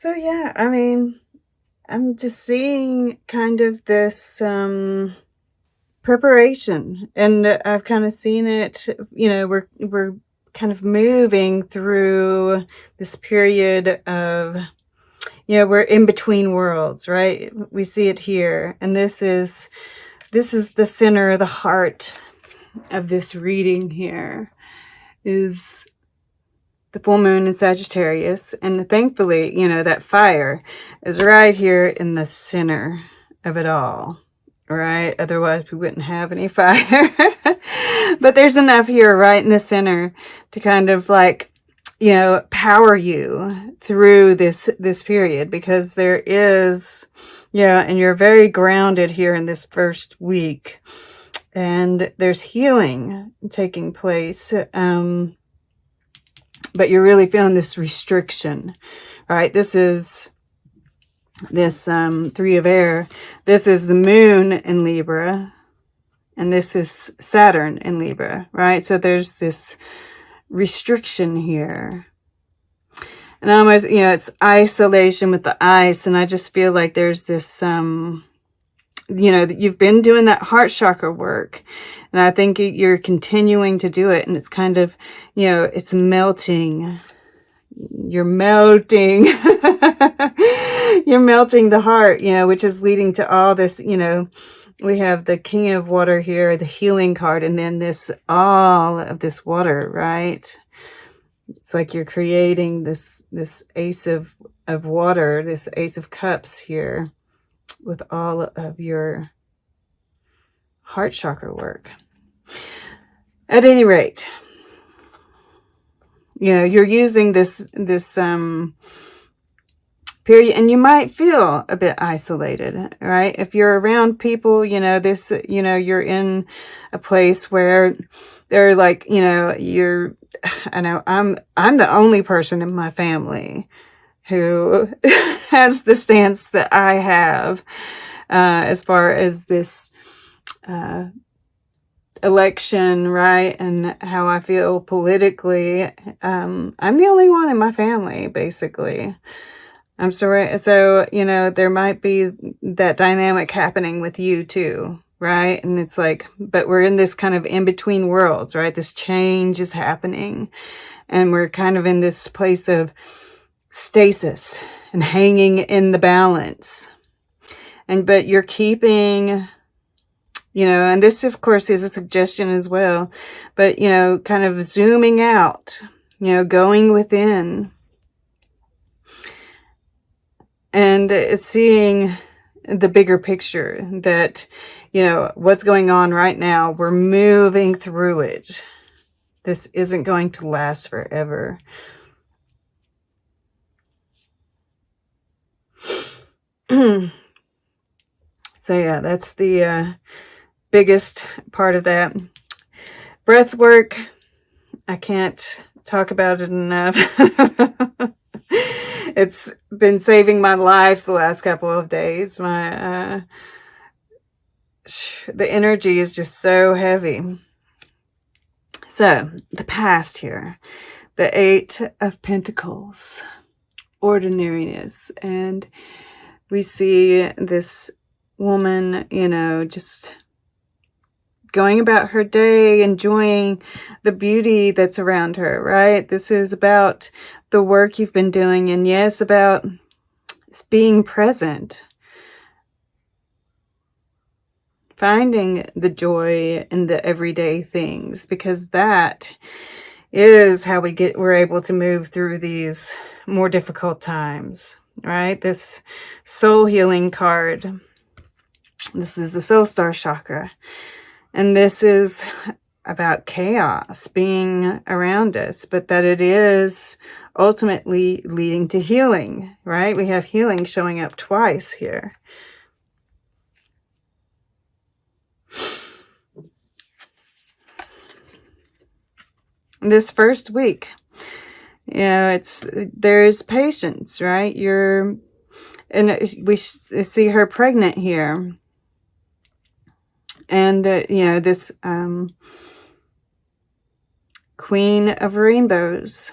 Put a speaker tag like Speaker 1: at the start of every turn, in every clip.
Speaker 1: So yeah, I mean, I'm just seeing kind of this preparation, and I've kind of seen it. We're kind of moving through this period of, we're in between worlds, right? We see it here, and this is the center, the heart of this reading here is the full moon in Sagittarius. And thankfully, that fire is right here in the center of it all, right? Otherwise, we wouldn't have any fire. But there's enough here right in the center to kind of like, power you through this period, because there is, and you're very grounded here in this first week. And there's healing taking place. But you're really feeling this restriction, right? This is this Three of Air. This is the moon in Libra, and this is Saturn in Libra, right? So there's this restriction here. And almost, it's isolation with the ice. And I just feel like there's this, you've been doing that heart chakra work. And I think you're continuing to do it. And it's kind of, it's melting. You're melting. You're melting the heart, which is leading to all this, we have the King of Water here, the healing card, and then all of this water, right? It's like you're creating this Ace of Water, this Ace of Cups here with all of your heart chakra work. At any rate, you're using this period, and you might feel a bit isolated, right? If you're around people, you're in a place where they're like, I know I'm the only person in my family who has the stance that I have, as far as this, election, right? And how I feel politically. I'm the only one in my family, basically. I'm sorry. So, there might be that dynamic happening with you too, right? And it's like, but we're in this kind of in-between worlds, right? This change is happening, and we're kind of in this place of stasis and hanging in the balance. But you're keeping, and this of course is a suggestion as well, but, kind of zooming out, going within, and seeing the bigger picture that, what's going on right now, we're moving through it. This isn't going to last forever. So yeah, that's the biggest part of that. Breath work, I can't talk about it enough. It's been saving my life the last couple of days. The energy is just so heavy. So, the past here, the Eight of Pentacles, ordinariness, and we see this woman, just going about her day, enjoying the beauty that's around her, right? This is about the work you've been doing, and yes, about being present. Finding the joy in the everyday things, because that is how we're able to move through these more difficult times, right? This soul healing card. This is the soul star chakra. And this is about chaos being around us, but that it is ultimately leading to healing, right? We have healing showing up twice here. This first week, there's patience, right? We see her pregnant here. And, this Queen of Rainbows,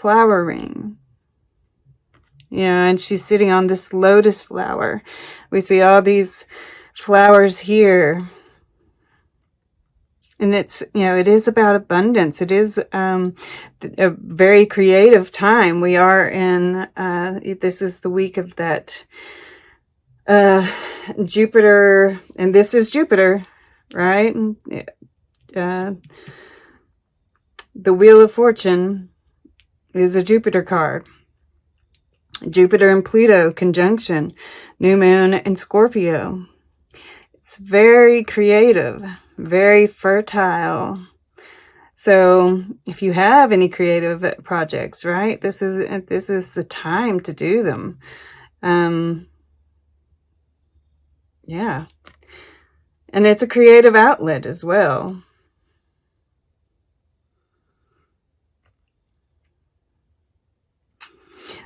Speaker 1: flowering, and she's sitting on this lotus flower. We see all these flowers here. And it's, it is about abundance. It is a very creative time. We are in, this is the week of that Jupiter, and this is Jupiter, right? The Wheel of Fortune is a Jupiter card. Jupiter and Pluto conjunction, new moon and Scorpio. It's very creative, very fertile. So if you have any creative projects, right, this is the time to do them. Yeah. And it's a creative outlet as well.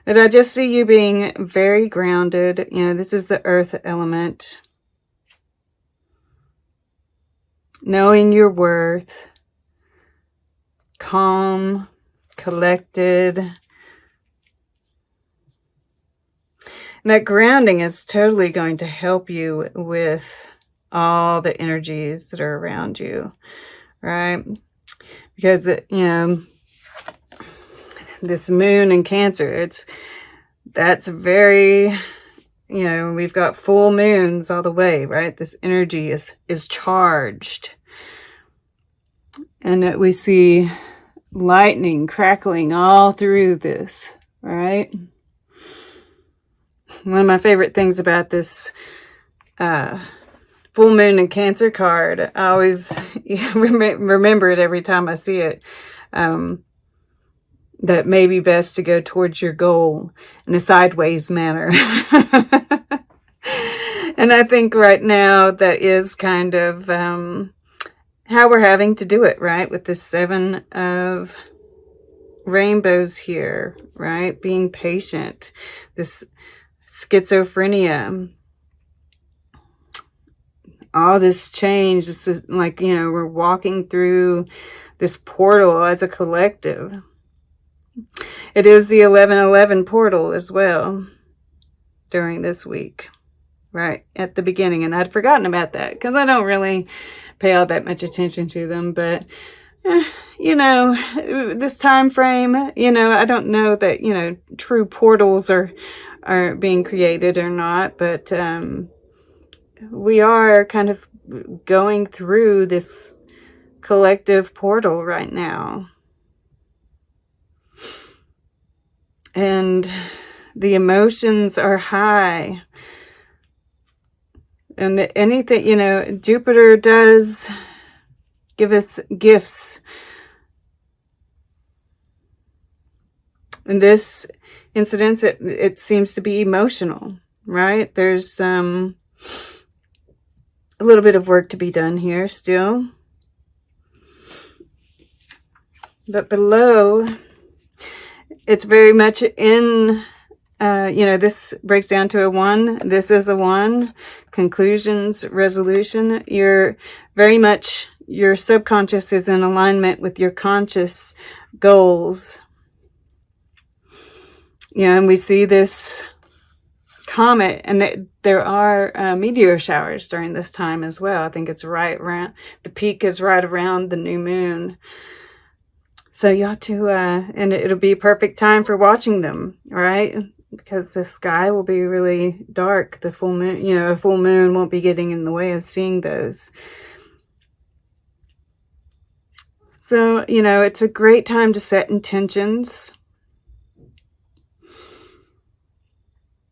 Speaker 1: But I just see you being very grounded. This is the earth element. Knowing your worth. Calm, collected. And that grounding is totally going to help you with all the energies that are around you, right? Because, this moon in Cancer, that's very, we've got full moons all the way, right? This energy is charged. And we see lightning crackling all through this, right? One of my favorite things about this full moon in Cancer card, I always remember it every time I see it, that may be best to go towards your goal in a sideways manner. And I think right now that is kind of how we're having to do it, right? With the 7 of rainbows here, right? Being patient, this schizophrenia, all this change. This is like, we're walking through this portal as a collective. It is the 11/11 portal as well during this week, right at the beginning. And I'd forgotten about that because I don't really pay all that much attention to them. But, this time frame, I don't know that, true portals are being created or not. But we are kind of going through this collective portal right now. And the emotions are high. And anything, Jupiter does give us gifts. In this incident, it seems to be emotional, right? There's a little bit of work to be done here still. But below, it's very much in, this breaks down to a 1. This is a 1. Conclusions, resolution. You're very much, your subconscious is in alignment with your conscious goals. And we see this comet, and there are meteor showers during this time as well. I think it's right around, the peak is right around the new moon. So you ought to, and it'll be a perfect time for watching them, right? Because the sky will be really dark. The full moon, a full moon won't be getting in the way of seeing those. So, it's a great time to set intentions.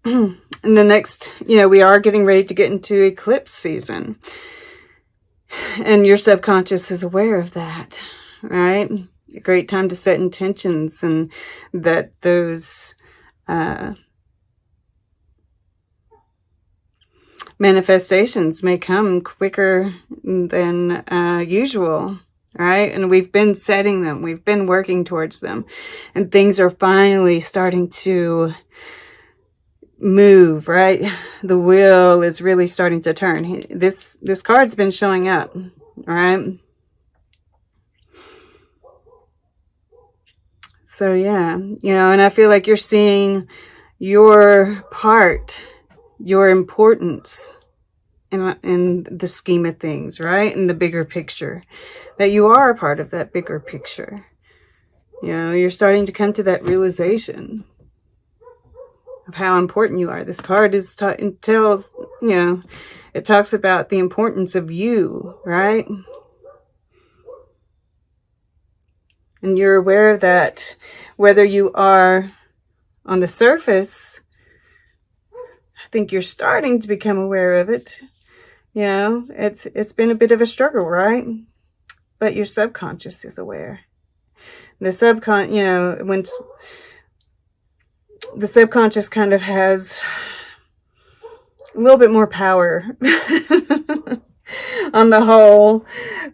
Speaker 1: And the next, we are getting ready to get into eclipse season. And your subconscious is aware of that, right? A great time to set intentions, and that those manifestations may come quicker than usual, right? And we've been setting them, we've been working towards them, and things are finally starting to move, right? The wheel is really starting to turn. This card's been showing up, right? So yeah, and I feel like you're seeing, your part, your importance in the scheme of things, right? In the bigger picture, that you are a part of that bigger picture. You know, you're starting to come to that realization of how important you are. This card tells, you know, it talks about the importance of you, right? And you're aware of that, whether you are on the surface. I think you're starting to become aware of it. You know, it's been a bit of a struggle, right? But your subconscious is aware. The you know, when the subconscious kind of has a little bit more power on the whole,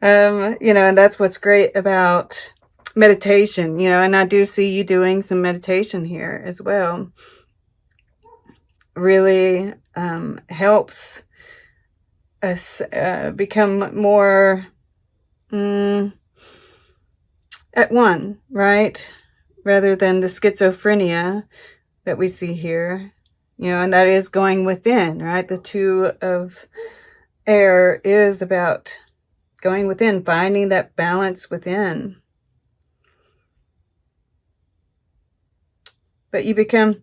Speaker 1: you know, and that's what's great about meditation, you know, and I do see you doing some meditation here as well. Really helps us become more at one, right? Rather than the schizophrenia that we see here, you know, and that is going within, right? The two of air is about going within, finding that balance within. But you become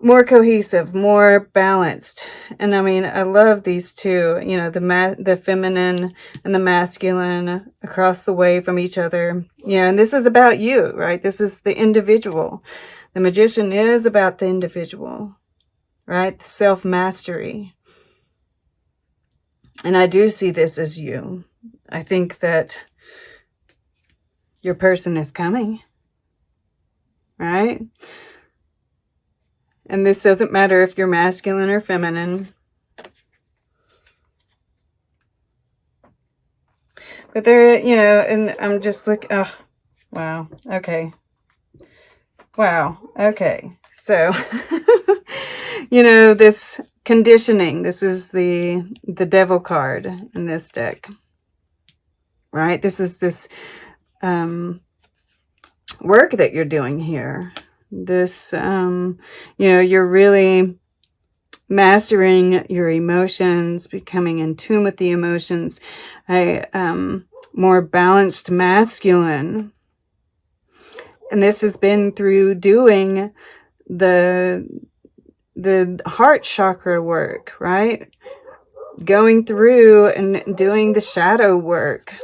Speaker 1: more cohesive, more balanced. And I mean, I love these two, you know, the feminine and the masculine across the way from each other. You know, and this is about you, right? This is the individual. The Magician is about the individual, right? Self-mastery. And I do see this as you. I think that your person is coming, right? And this doesn't matter if you're masculine or feminine. But there, you know, and I'm just like, oh, wow. Okay. Wow. Okay. So, you know, this conditioning, this is the Devil card in this deck, right? This is this work that you're doing here. This, you know, you're really mastering your emotions, becoming in tune with the emotions, a more balanced masculine. And this has been through doing the heart chakra work, right? Going through and doing the shadow work.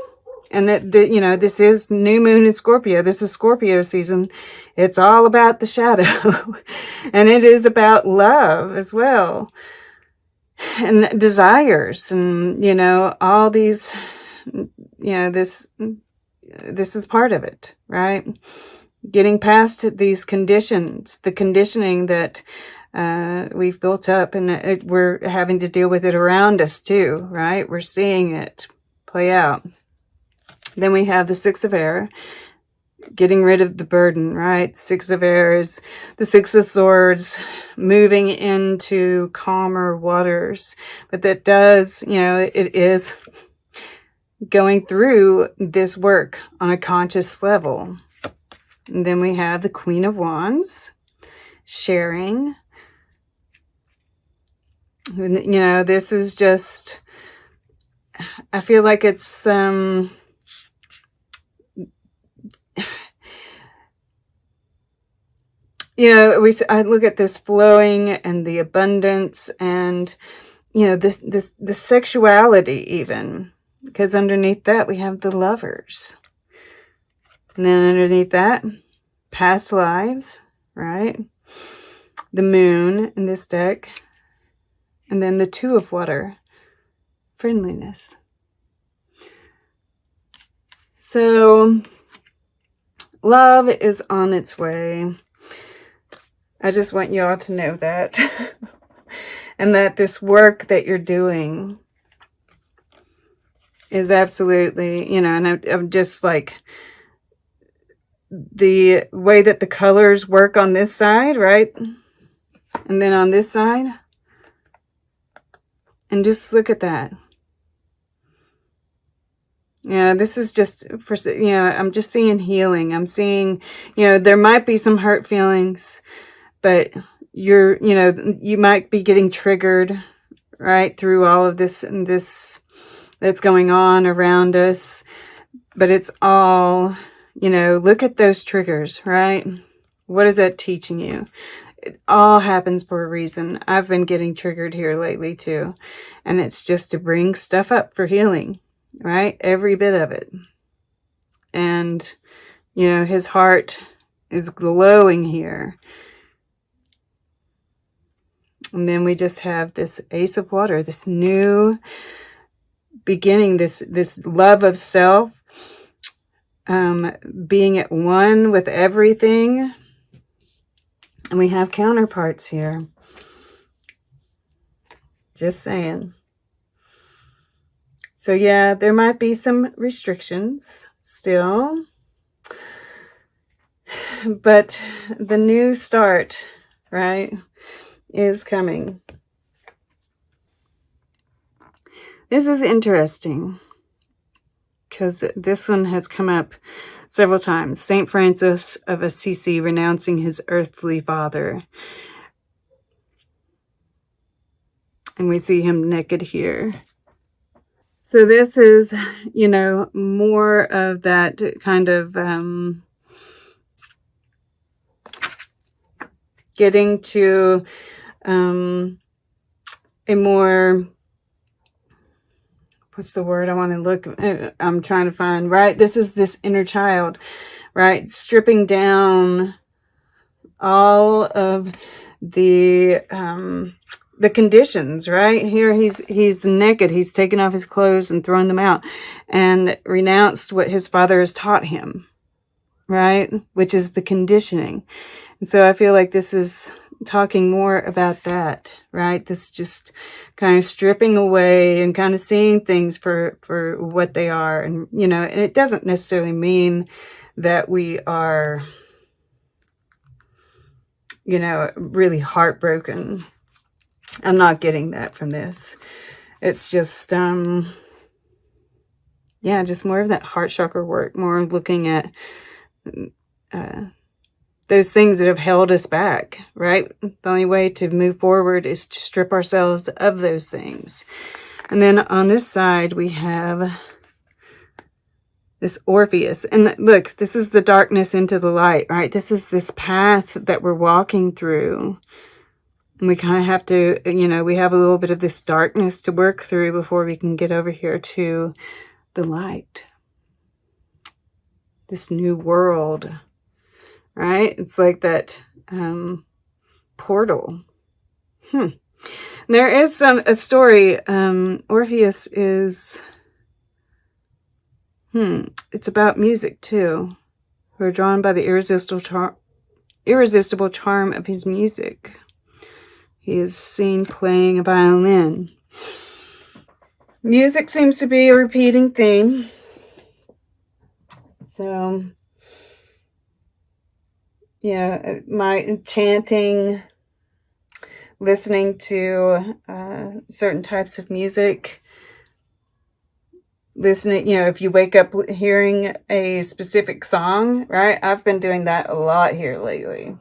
Speaker 1: And you know, this is new moon in Scorpio. This is Scorpio season. It's all about the shadow. And it is about love as well. And desires. And, you know, all these, you know, this is part of it, right? Getting past these conditions, the conditioning that we've built up, and we're having to deal with it around us too, right? We're seeing it play out. Then we have the Six of Air, getting rid of the burden, right? Six of Air is the Six of Swords, moving into calmer waters. But that does, you know, it is going through this work on a conscious level. And then we have the Queen of Wands, sharing. You know, this is just, I feel like it's, you know, I look at this flowing and the abundance and, you know, the sexuality even, because underneath that we have the Lovers. And then underneath that, past lives, right? The Moon in this deck. And then the Two of Water, friendliness. So, love is on its way. I just want you all to know that. And that this work that you're doing is absolutely, you know, and I'm just like, the way that the colors work on this side, right? And then on this side. And just look at that. Yeah, this is just for, you know, I'm just seeing healing. I'm seeing, you know, there might be some hurt feelings, but you might be getting triggered, right, through all of this and this that's going on around us. But it's all, look at those triggers, right? What is that teaching you? It all happens for a reason. I've been getting triggered here lately too. And it's just to bring stuff up for healing, right? Every bit of it. And, his heart is glowing here. And then we just have this Ace of Water, this new beginning, this love of self, being at one with everything. And we have counterparts here. Just saying. So yeah, there might be some restrictions still. But the new start, right, is coming. This is interesting because this one has come up several times. Saint Francis of Assisi renouncing his earthly father. And we see him naked here. So this is, more of that kind of getting to a more, what's the word I want to look, I'm trying to find, right? This is this inner child, right? Stripping down all of the conditions, right? Here he's naked. He's taken off his clothes and thrown them out and renounced what his father has taught him, right? Which is the conditioning. And so I feel like this is talking more about that, right? This just kind of stripping away and kind of seeing things for what they are. And, and it doesn't necessarily mean that we are, really heartbroken. I'm not getting that from this. It's just, just more of that heart chakra work, more looking at those things that have held us back, right? The only way to move forward is to strip ourselves of those things. And then on this side, we have this Orpheus. And look, this is the darkness into the light, right? This is this path that we're walking through. And we kind of have to, we have a little bit of this darkness to work through before we can get over here to the light. This new world, right? It's like that portal. There is a story. Orpheus is, it's about music too. We're drawn by the irresistible charm of his music. He is seen playing a violin. Music seems to be a repeating theme. So, yeah, my chanting, listening to certain types of music, listening, if you wake up hearing a specific song, right? I've been doing that a lot here lately.